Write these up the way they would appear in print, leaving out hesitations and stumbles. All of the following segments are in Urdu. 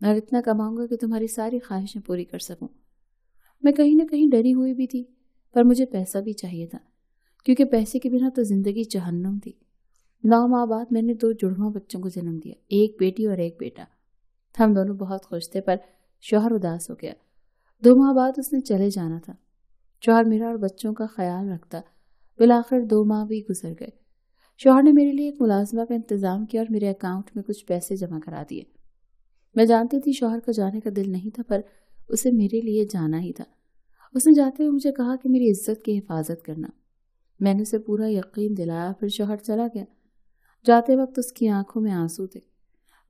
اور اتنا کماؤں گا کہ تمہاری ساری خواہشیں پوری کر سکوں۔ میں کہیں نہ کہیں ڈری ہوئی بھی تھی، پر مجھے پیسہ بھی چاہیے تھا، کیونکہ پیسے کے بنا تو زندگی جہنم تھی۔ 9 ماہ بعد میں نے 2 جڑواں بچوں کو جنم دیا، ایک بیٹی اور ایک بیٹا۔ ہم دونوں بہت خوش تھے، پر شوہر اداس ہو گیا۔ 2 ماہ بعد اس نے چلے جانا تھا۔ شوہر میرا اور بچوں کا خیال رکھتا۔ بالآخر 2 ماہ بھی گزر گئے۔ شوہر نے میرے لیے ایک ملازمہ کا انتظام کیا اور میرے اکاؤنٹ میں کچھ پیسے جمع کرا دیے۔ میں جانتی تھی شوہر کا جانے کا دل نہیں تھا، پر اسے میرے لیے جانا ہی تھا۔ اس نے جاتے ہوئے مجھے کہا کہ میری عزت کی حفاظت کرنا۔ میں نے اسے پورا یقین دلایا، پھر شوہر چلا گیا۔ جاتے وقت اس کی آنکھوں میں آنسو تھے۔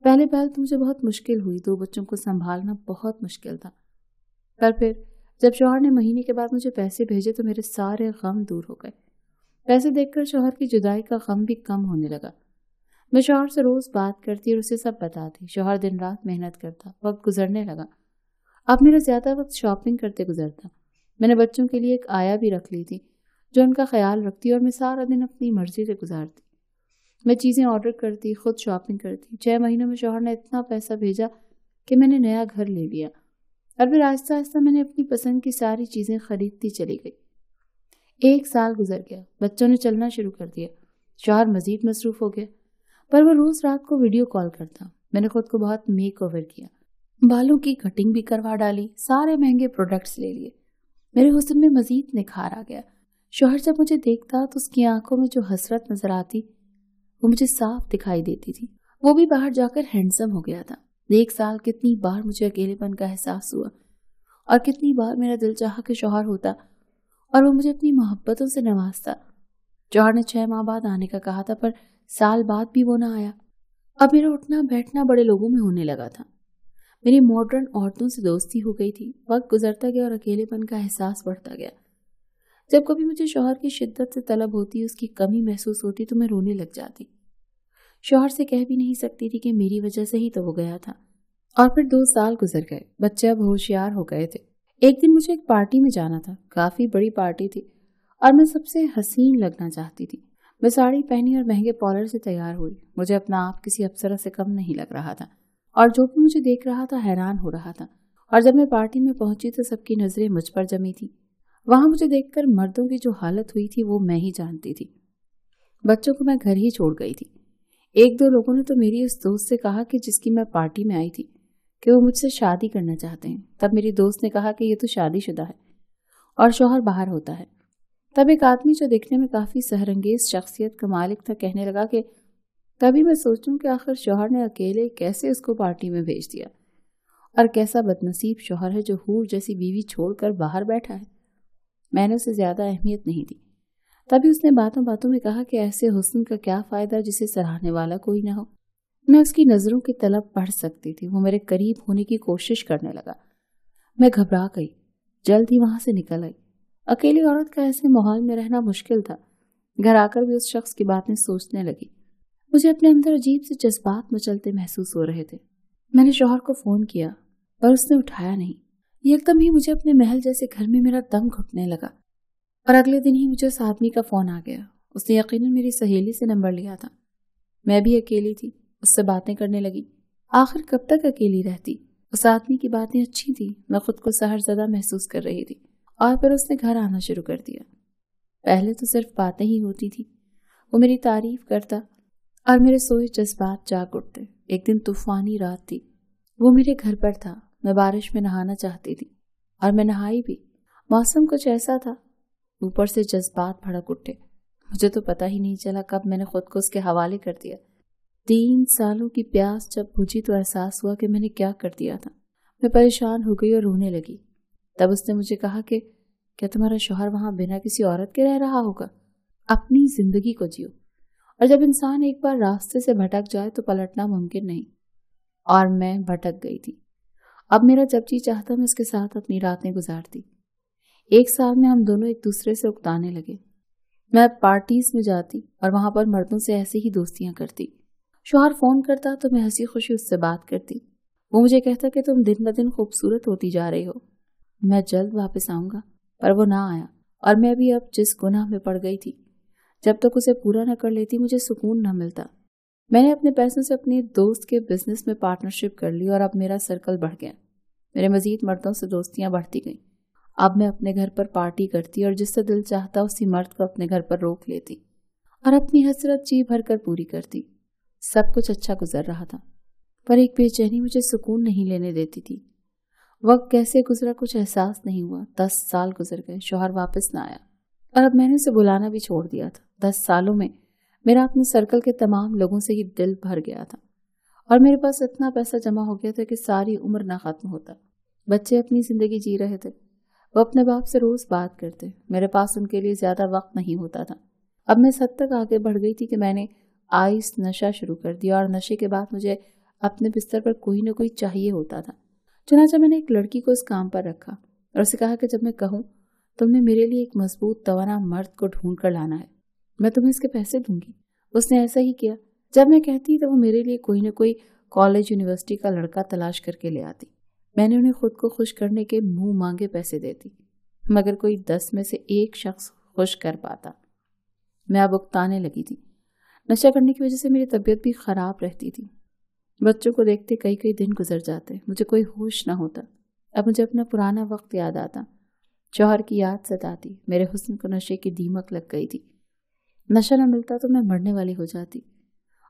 پہلے تو مجھے بہت مشکل ہوئی، 2 بچوں کو سنبھالنا بہت مشکل تھا، پر پھر جب شوہر نے مہینے کے بعد مجھے پیسے بھیجے تو میرے سارے غم دور ہو گئے۔ پیسے دیکھ کر شوہر کی جدائی کا غم بھی کم ہونے لگا۔ میں شوہر سے روز بات کرتی اور اسے سب بتاتی۔ شوہر دن رات محنت کرتا، وقت گزرنے لگا۔ اب میرا زیادہ وقت شاپنگ کرتے گزرتا۔ میں نے بچوں کے لیے ایک آیا بھی رکھ لی تھی جو ان کا خیال رکھتی، اور میں سارا دن اپنی مرضی سے گزارتی۔ میں چیزیں آرڈر کرتی، خود شاپنگ کرتی۔ 6 مہینوں میں شوہر نے اتنا پیسہ بھیجا کہ میں نے نیا گھر لے لیا، اور پھر آہستہ آہستہ میں نے اپنی پسند کی ساری چیزیں خریدتی چلی گئی۔ 1 سال گزر گیا، بچوں نے چلنا شروع کر دیا، شوہر مزید مصروف ہو گیا، پر وہ روز رات کو ویڈیو کال کرتا۔ میں نے خود کو بہت میک اوور کیا، بالوں کی کٹنگ بھی کروا ڈالی، سارے مہنگے پروڈکٹس لے لیے۔ میرے حسن میں مزید نکھار آ گیا۔ شوہر جب مجھے دیکھتا تو اس کی آنکھوں میں جو حسرت نظر آتی وہ مجھے صاف دکھائی دیتی تھی۔ وہ بھی باہر جا کر ہینڈسم ہو گیا تھا۔ 1 سال کتنی بار مجھے اکیلے پن کا احساس ہوا، اور کتنی بار میرا دل چاہا کہ شوہر ہوتا اور وہ مجھے اپنی محبتوں سے نوازتا۔ شوہر نے 6 ماہ بعد آنے کا کہا تھا، پر سال بعد بھی وہ نہ آیا۔ اب میرا اٹھنا بیٹھنا بڑے لوگوں میں ہونے لگا تھا۔ میری ماڈرن عورتوں سے دوستی ہو گئی تھی۔ وقت گزرتا گیا اور اکیلے پن کا احساس بڑھتا گیا۔ جب کبھی مجھے شوہر کی شدت سے طلب ہوتی، اس کی کمی محسوس ہوتی، تو میں رونے لگ جاتی۔ شوہر سے کہہ بھی نہیں سکتی تھی کہ میری وجہ سے ہی تو وہ گیا تھا۔ اور پھر 2 سال گزر گئے، بچے اب ہوشیار ہو گئے تھے۔ ایک دن مجھے ایک پارٹی میں جانا تھا، کافی بڑی پارٹی تھی، اور میں سب سے حسین لگنا چاہتی تھی۔ میں ساڑی پہنی اور مہنگے پارلر سے تیار ہوئی۔ مجھے اپنا آپ کسی افسرہ سے کم نہیں لگ رہا تھا، اور جو بھی مجھے دیکھ رہا تھا حیران ہو رہا تھا۔ اور جب میں پارٹی میں پہنچی تو سب کی نظریں مجھ پر جمی تھی۔ وہاں مجھے دیکھ کر مردوں کی جو حالت ہوئی تھی وہ میں ہی جانتی تھی۔ بچوں کو میں گھر ہی چھوڑ گئی تھی۔ 1-2 لوگوں نے تو میری اس دوست سے کہا کہ جس کی میں پارٹی میں آئی تھی کہ وہ مجھ سے شادی کرنا چاہتے ہیں۔ تب میری دوست نے کہا کہ یہ تو شادی شدہ ہے اور شوہر باہر ہوتا ہے۔ تب ایک آدمی جو دیکھنے میں کافی سحرانگیز شخصیت کا مالک تھا کہنے لگا کہ کبھی میں سوچوں کہ آخر شوہر نے اکیلے کیسے اس کو پارٹی میں بھیج دیا، اور کیسا بدنصیب شوہر ہے جو حور جیسی بیوی چھوڑ کر باہر بیٹھا ہے۔ میں نے اسے زیادہ اہمیت نہیں دی۔ تبھی اس نے باتوں باتوں میں کہا کہ ایسے حسن کا کیا فائدہ جسے سراہنے والا کوئی نہ ہو۔ میں اس کی نظروں کی طلب پڑھ سکتی تھی۔ وہ میرے قریب ہونے کی کوشش کرنے لگا۔ میں گھبرا گئی، جلد ہی وہاں سے نکل آئی۔ اکیلی عورت کا ایسے ماحول میں رہنا مشکل تھا۔ گھر آ کر بھی اس شخص کی باتیں سوچنے لگی۔ مجھے اپنے اندر عجیب سے جذبات مچلتے محسوس ہو رہے تھے۔ میں نے شوہر کو فون کیا پر اس نے اٹھایا نہیں۔ یکدم ہی مجھے اپنے محل جیسے گھر میں میرا دم گھٹنے لگا، اور اگلے دن ہی مجھے اس آدمی کا فون آ گیا۔ اس نے یقیناً میری سہیلی سے نمبر لیا تھا۔ میں بھی اکیلی تھی، اس سے باتیں کرنے لگی۔ آخر کب تک اکیلی رہتی؟ اس آدمی کی باتیں اچھی تھی، میں خود کو سحر زدہ محسوس کر رہی تھی۔ اور پھر اس نے گھر آنا شروع کر دیا۔ پہلے تو صرف باتیں ہی ہوتی تھی، وہ میری تعریف کرتا اور میرے سوئے جذبات جاگ اٹھتے۔ ایک دن طوفانی رات تھی، وہ میرے گھر پر تھا۔ میں بارش میں نہانا چاہتی تھی اور میں نہائی بھی۔ موسم کچھ ایسا تھا، اوپر سے جذبات بھڑک اٹھے۔ مجھے تو پتہ ہی نہیں چلا کب میں نے خود کو اس کے حوالے کر دیا۔ 3 سالوں کی پیاس جب بجھی تو احساس ہوا کہ میں نے کیا کر دیا تھا۔ میں پریشان ہو گئی اور رونے لگی۔ تب اس نے مجھے کہا کہ کیا تمہارا شوہر وہاں بنا کسی عورت کے رہ رہا ہوگا؟ اپنی زندگی کو جیو، اور جب انسان ایک بار راستے سے بھٹک جائے تو پلٹنا ممکن نہیں۔ اور میں بھٹک گئی تھی۔ اب میرا جب جی چاہتا میں اس کے ساتھ اپنی راتیں گزارتی۔ 1 سال میں ہم دونوں ایک دوسرے سے اکتانے لگے۔ میں پارٹیز میں جاتی اور وہاں پر مردوں سے ایسے ہی دوستیاں کرتی۔ شوہر فون کرتا تو میں ہنسی خوشی اس سے بات کرتی۔ وہ مجھے کہتا کہ تم دن بدن خوبصورت ہوتی جا رہی ہو، میں جلد واپس آؤں گا، پر وہ نہ آیا۔ اور میں بھی اب جس گناہ میں پڑ گئی تھی، جب تک اسے پورا نہ کر لیتی مجھے سکون نہ ملتا۔ میں نے اپنے پیسوں سے اپنے دوست کے بزنس میں پارٹنرشپ کر لی اور اب میرا سرکل بڑھ گیا. میرے مزید مردوں سے دوستیاں بڑھتی گئیں. اب میں اپنے گھر پر پارٹی کرتی اور جس سے دل چاہتا اسی مرد کو اپنے گھر پر روک لیتی اور اپنی حسرت جی بھر کر پوری کرتی. سب کچھ اچھا گزر رہا تھا، پر ایک بے چینی مجھے سکون نہیں لینے دیتی تھی. وقت کیسے گزرا کچھ احساس نہیں ہوا. 10 سال گزر گئے، شوہر واپس نہ آیا اور اب میں نے اسے بلانا بھی چھوڑ دیا تھا. 10 سالوں میں میرا اپنے سرکل کے تمام لوگوں سے ہی دل بھر گیا تھا اور میرے پاس اتنا پیسہ جمع ہو گیا تھا کہ ساری عمر نہ ختم ہوتا. بچے اپنی زندگی جی رہے تھے، وہ اپنے باپ سے روز بات کرتے. میرے پاس ان کے لیے زیادہ وقت نہیں ہوتا تھا. اب میں اس حد تک آگے بڑھ گئی تھی کہ میں نے آئس نشہ شروع کر دیا اور نشے کے بعد مجھے اپنے بستر پر کوئی نہ کوئی چاہیے ہوتا تھا. چنانچہ میں نے ایک لڑکی کو اس کام پر رکھا اور اسے کہا کہ جب میں کہوں تم نے میرے لیے ایک مضبوط توانا مرد کو ڈھونڈ کر لانا ہے، میں تمہیں اس کے پیسے دوں گی. اس نے ایسا ہی کیا. جب میں کہتی تو وہ میرے لیے کوئی نہ کوئی کالج یونیورسٹی کا لڑکا تلاش کر کے لے آتی. میں نے انہیں خود کو خوش کرنے کے منہ مانگے پیسے دیتی، مگر کوئی 10 میں سے ایک شخص خوش کر پاتا. میں اب اکتانے لگی تھی. نشہ کرنے کی وجہ سے میری طبیعت بھی خراب رہتی تھی. بچوں کو دیکھتے کئی دن گزر جاتے، مجھے کوئی ہوش نہ ہوتا. اب مجھے اپنا پرانا وقت یاد آتا، شوہر کی یاد ستاتی. میرے حسن کو نشے کی دیمک لگ گئی تھی. نشہ نہ ملتا تو میں مرنے والی ہو جاتی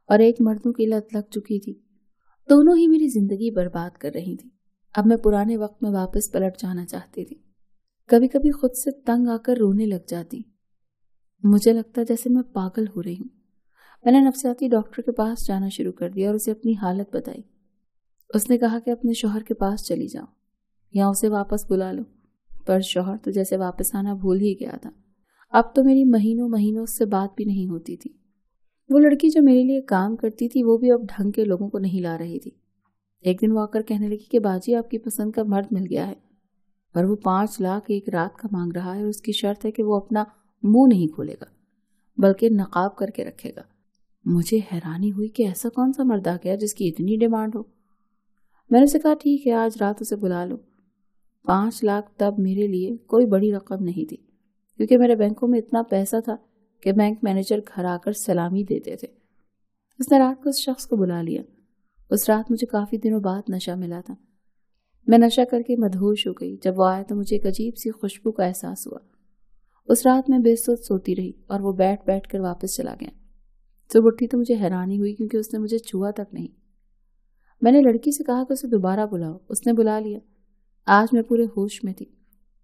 اور ایک مردوں کی لت لگ چکی تھی. دونوں ہی میری زندگی برباد کر رہی تھی. اب میں پرانے وقت میں واپس پلٹ جانا چاہتی تھی. کبھی کبھی خود سے تنگ آ کر رونے لگ جاتی. مجھے لگتا جیسے میں پاگل ہو رہی ہوں. میں نے نفسیاتی ڈاکٹر کے پاس جانا شروع کر دیا اور اسے اپنی حالت بتائی. اس نے کہا کہ اپنے شوہر کے پاس چلی جاؤ یا اسے واپس بلا لو. پر شوہر تو جیسے واپس آنا بھول ہی گیا تھا. اب تو میری مہینوں اس سے بات بھی نہیں ہوتی تھی. وہ لڑکی جو میرے لیے کام کرتی تھی وہ بھی اب ڈھنگ کے لوگوں کو نہیں لا رہی تھی. ایک دن وہ آ کر کہنے لگی کہ باجی آپ کی پسند کا مرد مل گیا ہے، پر وہ 5 لاکھ ایک رات کا مانگ رہا ہے اور اس کی شرط ہے کہ وہ اپنا منہ نہیں کھولے گا بلکہ نقاب کر کے رکھے گا. مجھے حیرانی ہوئی کہ ایسا کون سا مرد آ گیا جس کی اتنی ڈیمانڈ ہو. میں نے اسے کہا ٹھیک ہے آج رات اسے بلا لو. 5 لاکھ تب میرے لیے کوئی بڑی رقم نہیں تھی کیونکہ میرے بینکوں میں اتنا پیسہ تھا کہ بینک مینیجر گھر آ کر سلامی دیتے تھے. اس نے رات کو اس شخص کو بلا لیا. اس رات مجھے کافی دنوں بعد نشہ ملا تھا. میں نشہ کر کے مدہوش ہو گئی. جب وہ آیا تو مجھے ایک عجیب سی خوشبو کا احساس ہوا. اس رات میں بے سوچ سوتی رہی اور وہ بیٹھ کر واپس چلا گیا. صبح اٹھی تو مجھے حیرانی ہوئی کیونکہ اس نے مجھے چھوا تک نہیں. میں نے لڑکی سے کہا کہ اسے دوبارہ بلاؤ. اس نے بلا لیا. آج میں پورے ہوش میں تھی.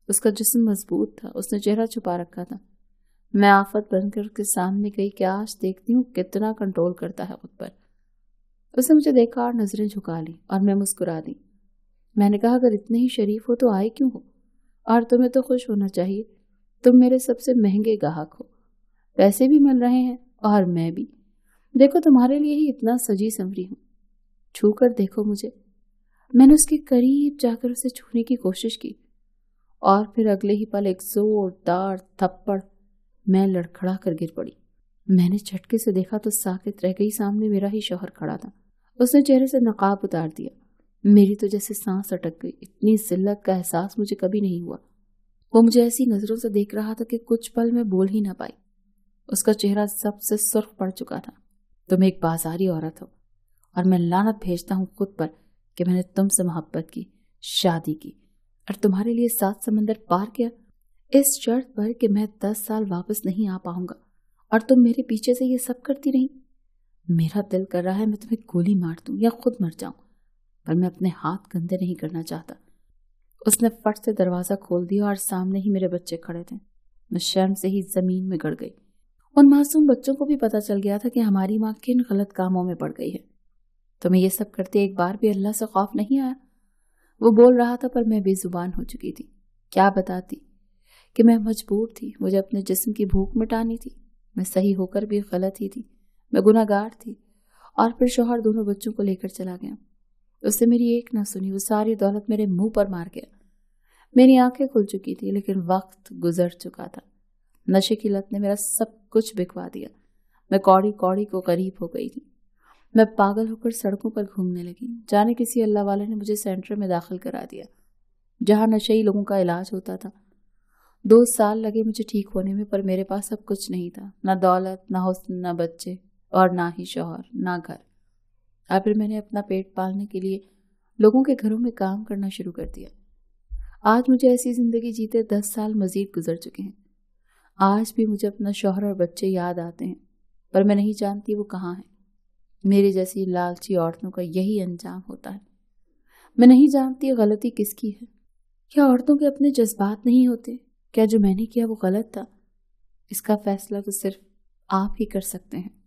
اس کا جسم مضبوط تھا. اس نے چہرہ چھپا رکھا تھا. میں آفت بن کر اس کے سامنے گئی کہ آج دیکھتی ہوں کتنا کنٹرول کرتا ہے خود پر. اس نے مجھے دیکھا اور نظریں جھکا لی اور میں مسکرا دی. میں نے کہا اگر اتنے ہی شریف ہو تو آئے کیوں ہو؟ اور تمہیں تو خوش ہونا چاہیے. تم میرے سب سے مہنگے گاہک ہو. پیسے بھی مل رہے ہیں اور میں بھی. دیکھو تمہارے لیے ہی اتنا سجی سنوری ہوں. چھو کر دیکھو مجھے. میں نے اس کے قریب جا کر اسے چھونے کی کوشش کی اور پھر اگلے ہی پل ایک زوردار تھپڑ میں لڑکھڑا کر گر پڑی. میں نے جھٹکے سے دیکھا تو ساکت رہ گئی. سامنے میرا ہی شوہر کھڑا تھا. اس نے چہرے سے نقاب اتار دیا. میری تو جیسے سانس اٹک گئی. اتنی ذلت کا احساس مجھے کبھی نہیں ہوا. وہ مجھے ایسی نظروں سے دیکھ رہا تھا کہ کچھ پل میں بول ہی نہ پائی. اس کا چہرہ سب سے سرخ پڑ چکا تھا. تم ایک بازاری عورت ہو اور میں لعنت بھیجتا ہوں خود پر کہ میں نے تم سے محبت کی، شادی کی اور تمہارے لیے 7 سمندر پار کیا اس شرط پر کہ میں 10 سال واپس نہیں آ پاؤں گا اور تم میرے پیچھے سے یہ سب کرتی رہی. میرا دل کر رہا ہے میں تمہیں گولی مار دوں یا خود مر جاؤں، پر میں اپنے ہاتھ گندے نہیں کرنا چاہتا. اس نے فٹ سے دروازہ کھول دیا اور سامنے ہی میرے بچے کھڑے تھے. میں شرم سے ہی زمین میں گڑ گئی. ان معصوم بچوں کو بھی پتا چل گیا تھا کہ ہماری ماں کن غلط کاموں میں پڑ گئی ہے. تمہیں یہ سب کرتے ایک بار بھی اللہ سے خوف نہیں آیا؟ وہ بول رہا تھا پر میں بے زبان ہو چکی تھی. کیا بتاتی کہ میں مجبور تھی. مجھے اپنے جسم کی بھوک مٹانی تھی. میں صحیح ہو کر بھی غلط ہی تھی. میں گناہگار تھی. اور پھر شوہر دونوں بچوں کو لے کر چلا گیا. اس سے میری ایک نہ سنی. وہ ساری دولت میرے منہ پر مار گیا. میری آنکھیں کھل چکی تھی لیکن وقت گزر چکا تھا. نشے کی لت نے میرا سب کچھ بکوا دیا. میں کوڑی کوڑی کو غریب ہو گئی تھی. میں پاگل ہو کر سڑکوں پر گھومنے لگی. جانے کسی اللہ والے نے مجھے سینٹر میں داخل کرا دیا جہاں نشئی لوگوں کا علاج ہوتا تھا. 2 سال لگے مجھے ٹھیک ہونے میں، پر میرے پاس اب کچھ نہیں تھا. نہ دولت، نہ حسن، نہ بچے اور نہ ہی شوہر، نہ گھر۔ اور پھر میں نے اپنا پیٹ پالنے کے لیے لوگوں کے گھروں میں کام کرنا شروع کر دیا۔ آج مجھے ایسی زندگی جیتے 10 سال مزید گزر چکے ہیں۔ آج بھی مجھے اپنا شوہر اور بچے یاد آتے ہیں، پر میں نہیں جانتی وہ کہاں ہیں۔ میری جیسی لالچی عورتوں کا یہی انجام ہوتا ہے۔ میں نہیں جانتی غلطی کس کی ہے۔ کیا عورتوں کے اپنے جذبات نہیں ہوتے؟ کیا جو میں نے کیا وہ غلط تھا؟ اس کا فیصلہ تو صرف آپ ہی کر سکتے ہیں۔